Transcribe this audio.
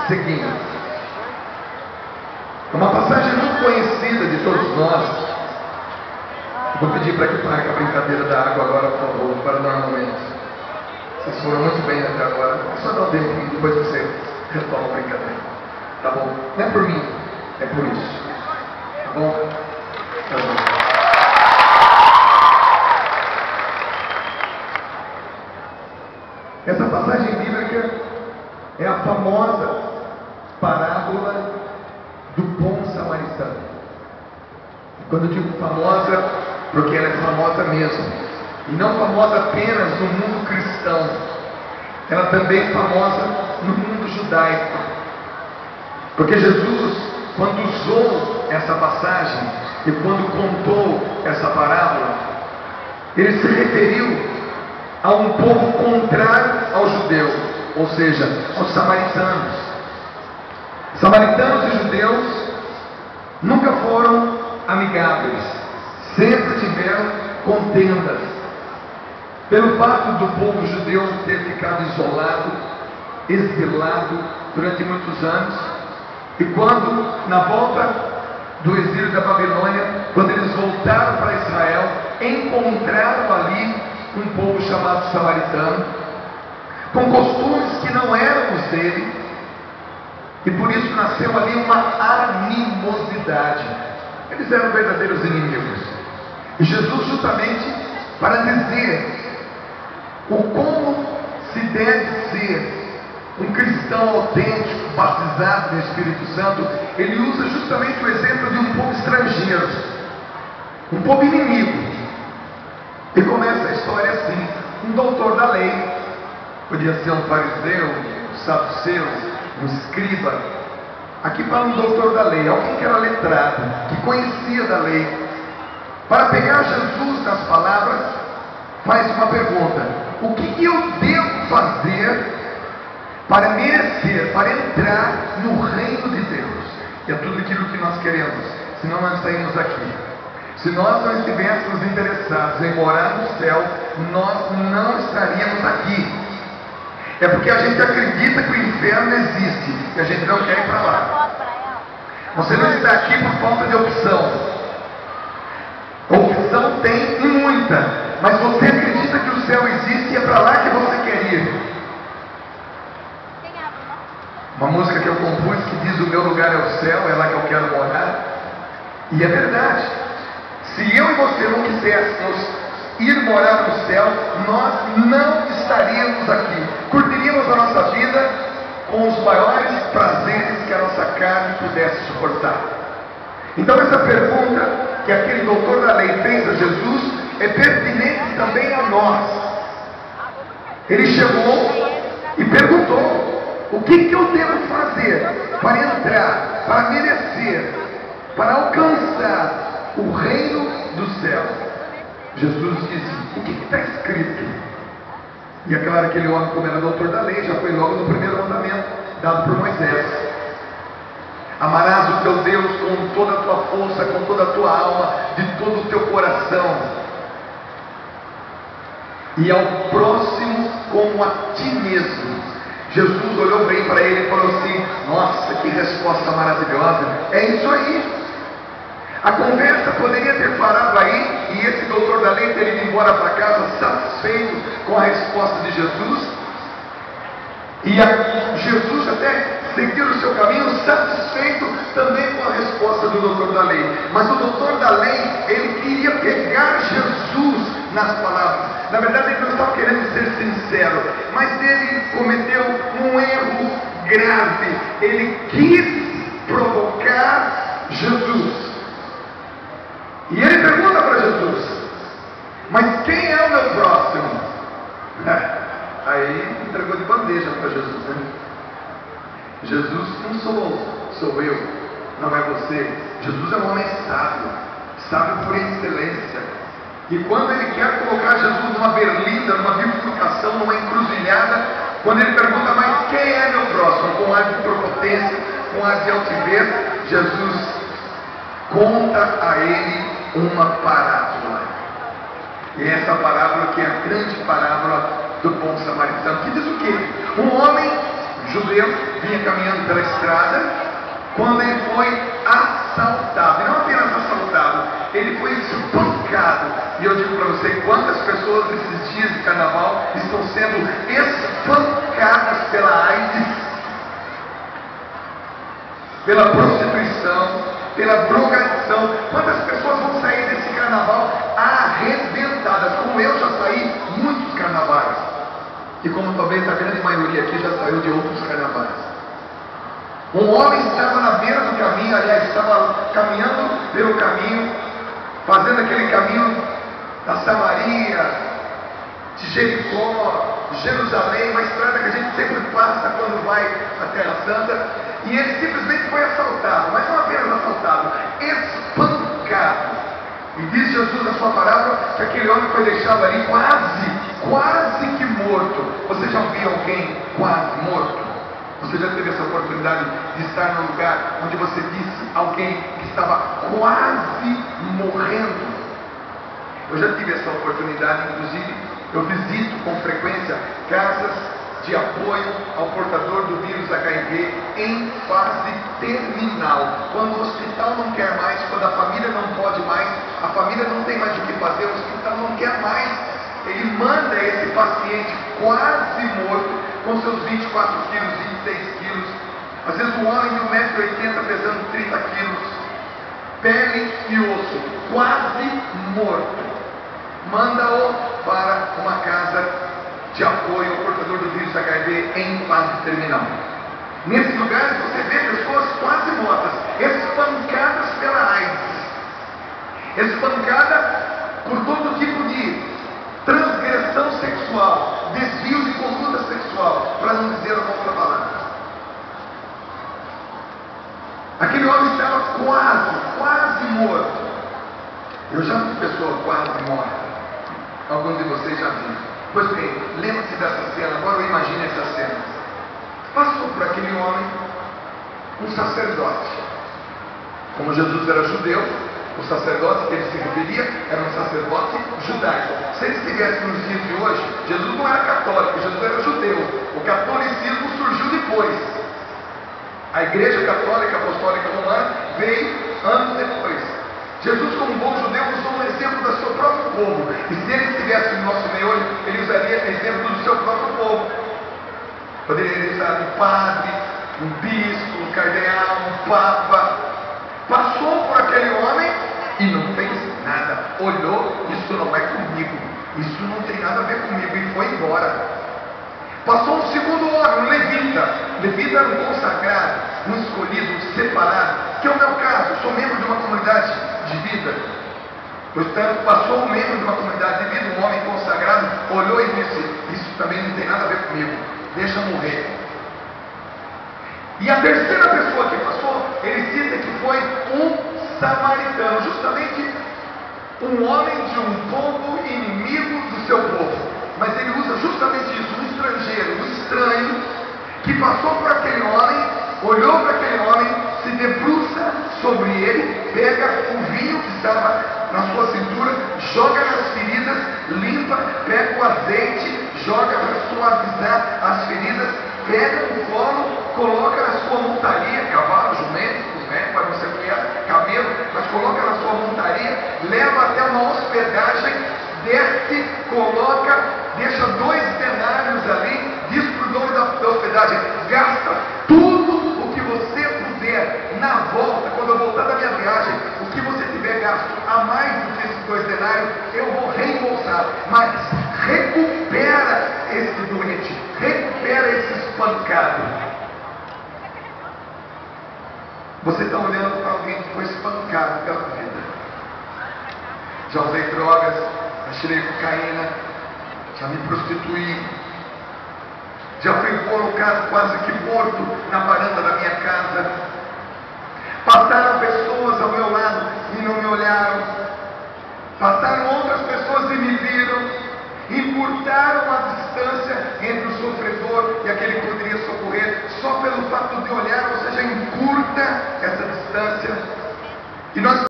seguinte. É uma passagem muito conhecida de todos nós. Vou pedir para que pare com a brincadeira da água agora, por favor, para dar um momento. Vocês foram muito bem até agora. É só dar um tempinho, depois você retoma a brincadeira. Tá bom? Não é por mim, é por isso. Tá bom? Tá bom. Essa passagem bíblica é a famosa parábola do bom samaritano. Quando eu digo famosa, porque ela é famosa mesmo, e não famosa apenas no mundo cristão, ela também é famosa no mundo judaico, porque Jesus, quando usou essa passagem e quando contou essa parábola, ele se referiu a um povo contrário ao judeu, ou seja, aos samaritanos. Samaritanos e judeus nunca foram amigáveis, sempre tiveram contendas, pelo fato do povo judeu ter ficado isolado, exilado durante muitos anos, e quando, na volta do exílio da Babilônia, quando eles voltaram para Israel, encontraram ali um povo chamado samaritano, com costumes que não eram os dele, e por isso nasceu ali uma animosidade. Eles eram verdadeiros inimigos. E Jesus, justamente para dizer o como se deve ser um cristão autêntico, batizado no Espírito Santo, ele usa justamente o exemplo de um povo estrangeiro, um povo inimigo. E começa a história assim: um doutor da lei, podia ser um fariseu, um saduceu, um escriba. Aqui fala um doutor da lei, alguém que era letrado, que conhecia da lei. Para pegar Jesus nas palavras, faz uma pergunta: o que eu devo fazer para merecer, para entrar no reino de Deus? E é tudo aquilo que nós queremos, senão nós saímos daqui. Se nós não estivéssemos interessados em morar no céu, nós não estaríamos aqui. É porque a gente acredita que o inferno existe e a gente não quer ir para lá. Você não está aqui por falta de opção. Opção tem e muita, mas você acredita que o céu existe e é para lá que você quer ir. Uma música que eu compus que diz: o meu lugar é o céu, é lá que eu quero morar. E é verdade. Se eu e você não quiséssemos ir morar no céu, nós não estaríamos aqui. Curtiríamos a nossa vida com os maiores prazeres que a nossa carne pudesse suportar. Então essa pergunta que aquele doutor da lei fez a Jesus é pertinente também a nós. Ele chegou e perguntou: o que eu devo fazer para entrar, para merecer, para alcançar o reino do céu? Jesus disse: o que está escrito? E é claro que aquele homem, como era doutor da lei, já foi logo no primeiro mandamento dado por Moisés: amarás o teu Deus com toda a tua força, com toda a tua alma, de todo o teu coração, e ao próximo como a ti mesmo. Jesus olhou bem para ele e falou assim: nossa, que resposta maravilhosa! É isso aí. A conversa poderia ter parado aí e esse doutor da lei ter ido embora para casa satisfeito com a resposta de Jesus, e Jesus até seguir o seu caminho satisfeito também com a resposta do doutor da lei. Mas o doutor da lei, ele queria pegar Jesus nas palavras. Na verdade, ele não estava querendo ser sincero, mas ele cometeu um erro grave. Ele quis provocar Jesus. E ele pergunta para Jesus: mas quem é o meu próximo? Aí entregou de bandeja para Jesus, né? Jesus não sou eu, não é você. Jesus é um homem sábio, sábio por excelência. E quando ele quer colocar Jesus numa berlinda, numa bifurcação, numa encruzilhada, quando ele pergunta: mas quem é meu próximo? Com ar de prepotência, com ar de altivez, Jesus conta a ele uma parábola. E essa parábola que é a grande parábola do bom samaritano, que diz o quê? Um homem judeu judeu vinha caminhando pela estrada, quando ele foi assaltado, e não apenas assaltado, ele foi espancado. E eu digo para você, quantas pessoas nesses dias de carnaval estão sendo espancadas pela AIDS, pela prostituição, pela drogadição. Quantas pessoas vão sair desse carnaval arrebentadas, como eu já saí muitos carnavais, e como talvez a grande maioria aqui já saiu de outros carnavais. Um homem estava na beira do caminho, aliás, estava caminhando pelo caminho, fazendo aquele caminho da Samaria, de Jericó, de Jerusalém, uma estrada que a gente sempre passa quando vai à Terra Santa, e ele simplesmente foi assaltado, mas não apenas assaltado, espancado. E diz Jesus na sua parábola que aquele homem foi deixado ali quase que morto. Você já viu alguém quase morto? Você já teve essa oportunidade de estar num lugar onde você disse alguém que estava quase morrendo? Eu já tive essa oportunidade, inclusive eu visito com frequência casas de apoio ao portador do vírus HIV em fase terminal. Quando o hospital não quer mais, quando a família não pode mais, a família não tem mais o que fazer, o hospital não quer mais, ele manda esse paciente quase morto, com seus 24 quilos, 26 quilos, às vezes um homem de 1,80 m pesando 30 quilos, pele e osso, quase morto. Manda-o para uma casa de apoio ao portador do vírus HIV em fase terminal. Nesses lugares você vê pessoas quase mortas, espancadas pela AIDS, espancada por todo tipo de transgressão sexual, desvio de conduta sexual, para não dizer uma outra palavra. Aquele homem estava quase morto. Eu já vi pessoa quase morta. Alguns de vocês já viram. Pois bem, lembra-se dessa cena, agora eu imagino essa cena. Passou por aquele homem um sacerdote. Como Jesus era judeu, o sacerdote que ele se referia era um sacerdote judaico. Se ele estivesse nos dias de hoje, Jesus não era católico, Jesus era judeu. O catolicismo surgiu depois. A Igreja Católica Apostólica Romana veio anos depois. Jesus, como bom judeu, usou um exemplo do seu próprio povo. E se ele estivesse no nosso meio hoje, ele usaria exemplo do seu próprio povo. Poderia usar um padre, um bispo, um cardeal, um papa. Passou por aquele homem e não fez nada. Olhou, isso não é comigo, isso não tem nada a ver comigo, e foi embora. Passou um segundo homem, um levita. Levita era um consagrado, um escolhido, um separado, que é o meu caso. Sou membro de uma comunidade de vida. Portanto, passou um membro de uma comunidade de vida, um homem consagrado, olhou e disse: isso também não tem nada a ver comigo, deixa eu morrer. E a terceira pessoa que passou, ele cita que foi um samaritano, justamente um homem de um povo inimigo do seu povo. Mas ele usa justamente isso, um estrangeiro, um estranho, que passou por aquele homem, olhou para aquele homem, se debruça sobre ele, pega o vinho que estava na sua cintura, joga nas feridas, limpa, pega o azeite, joga para suavizar as feridas, pega o colo, coloca na sua montaria, cavalo, jumento, para você criar cabelo, mas coloca na sua montaria, leva até uma hospedagem, desce, coloca, deixa 2 denários ali, diz para o dono da hospedagem: gasta tudo o que você puder na volta, quando eu voltar da minha viagem, o que você tiver gasto a mais do que esses 2 denários, eu vou reembolsar, mas recupera esse doente, recupera esse espancado. Você está olhando para alguém que foi espancado pela vida. Já usei drogas, já tirei cocaína, já me prostituí, já fui colocado quase que morto na varanda da minha casa. Passaram pessoas ao meu lado e não me olharam. Passaram outras pessoas e me viram. Encurtaram a distância entre o sofredor e aquele que poderia socorrer, só pelo fato de olhar, ou seja, encurta essa distância. E nós